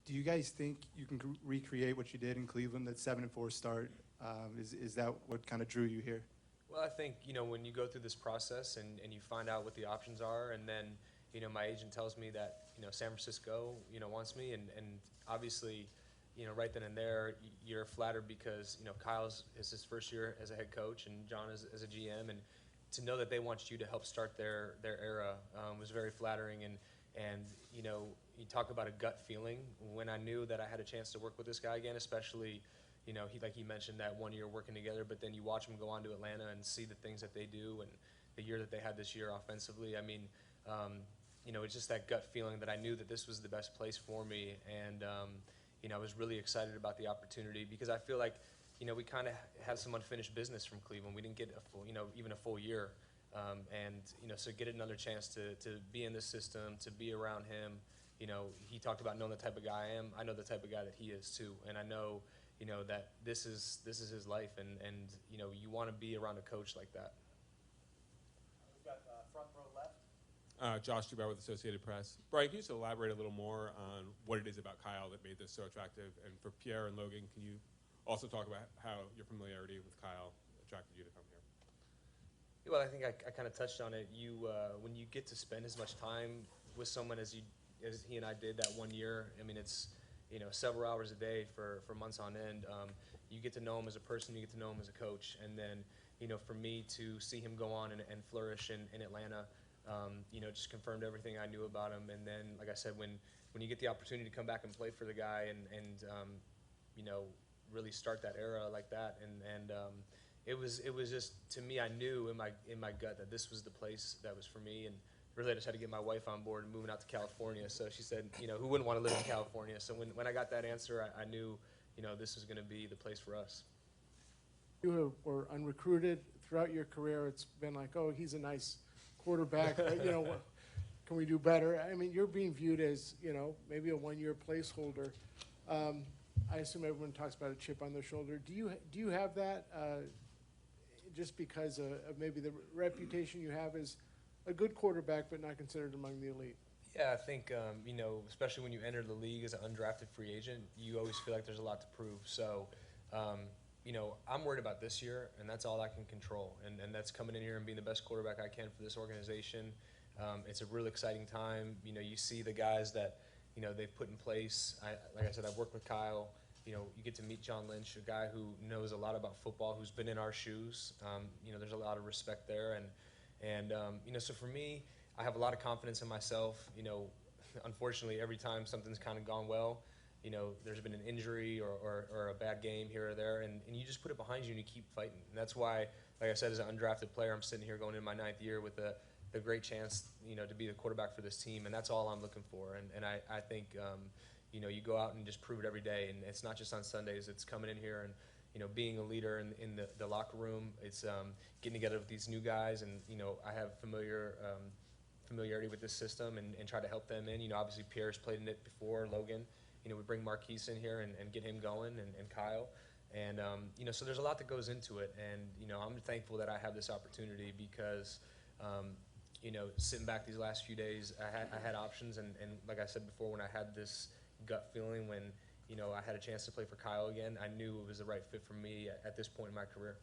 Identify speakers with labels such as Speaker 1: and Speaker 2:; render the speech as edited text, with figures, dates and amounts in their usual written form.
Speaker 1: Do you guys think you can recreate what you did in Cleveland, that 7-4 start? Is that what kind of drew you here?
Speaker 2: Well, I think, when you go through this process and you find out what the options are, and then, my agent tells me that, San Francisco, wants me, and obviously, right then and there, you're flattered because, Kyle's is his first year as a head coach and John is as a GM, and to know that they want you to help start their era was very flattering, and you talk about a gut feeling. When I knew that I had a chance to work with this guy again, especially, like he mentioned that 1 year working together, but then you watch him go on to Atlanta and see the things that they do and the year that they had this year offensively. I mean, it's just that gut feeling that I knew that this was the best place for me, and I was really excited about the opportunity because I feel like, we kind of had some unfinished business from Cleveland. We didn't get a full, even a full year. So get another chance to be in this system, to be around him. He talked about knowing the type of guy I am. I know the type of guy that he is too, and I know, that this is his life, and you want to be around a coach like that.
Speaker 3: We've got front row left.
Speaker 4: Josh Dubois with Associated Press. Brian, can you just elaborate a little more on what it is about Kyle that made this so attractive? And for Pierre and Logan, can you also talk about how your familiarity with Kyle attracted you to come here?
Speaker 2: Well, I think I kind of touched on it. When you get to spend as much time with someone as he and I did that 1 year, I mean, it's several hours a day for months on end. You get to know him as a person, you get to know him as a coach, and then for me to see him go on and flourish in Atlanta, just confirmed everything I knew about him. And then, like I said, when you get the opportunity to come back and play for the guy and really start that era like that, and it was just, to me, I knew in my gut that this was the place that was for me. And really, I just had to get my wife on board and moving out to California. So she said, who wouldn't want to live in California? So when I got that answer, I knew, this was going to be the place for us.
Speaker 5: You were unrecruited throughout your career. It's been like, oh, he's a nice quarterback. Can we do better? I mean, you're being viewed as, maybe a 1 year placeholder. I assume everyone talks about a chip on their shoulder. Do you have that just because of maybe the reputation you have as a good quarterback but not considered among the elite?
Speaker 2: Yeah, I think, especially when you enter the league as an undrafted free agent, you always feel like there's a lot to prove. So, I'm worried about this year, and that's all I can control. And that's coming in here and being the best quarterback I can for this organization. It's a real exciting time. You see the guys that, they've put in place. Like I said, I've worked with Kyle. You get to meet John Lynch, a guy who knows a lot about football, who's been in our shoes. There's a lot of respect there. And so for me, I have a lot of confidence in myself. Unfortunately, every time something's kind of gone well, there's been an injury or a bad game here or there, and you just put it behind you and you keep fighting. And that's why, like I said, as an undrafted player, I'm sitting here going into my 9th year with the great chance, to be the quarterback for this team, and that's all I'm looking for. And I think, you go out and just prove it every day, and it's not just on Sundays. It's coming in here and, being a leader in the locker room. It's getting together with these new guys, and, I have familiarity with this system and try to help them in. Obviously Pierre's played in it before, Logan. We bring Marquise in here and get him going, and Kyle. And, so there's a lot that goes into it. And, I'm thankful that I have this opportunity because, sitting back these last few days, I had options. And like I said before, when I had this gut feeling when, I had a chance to play for Kyle again, I knew it was the right fit for me at this point in my career.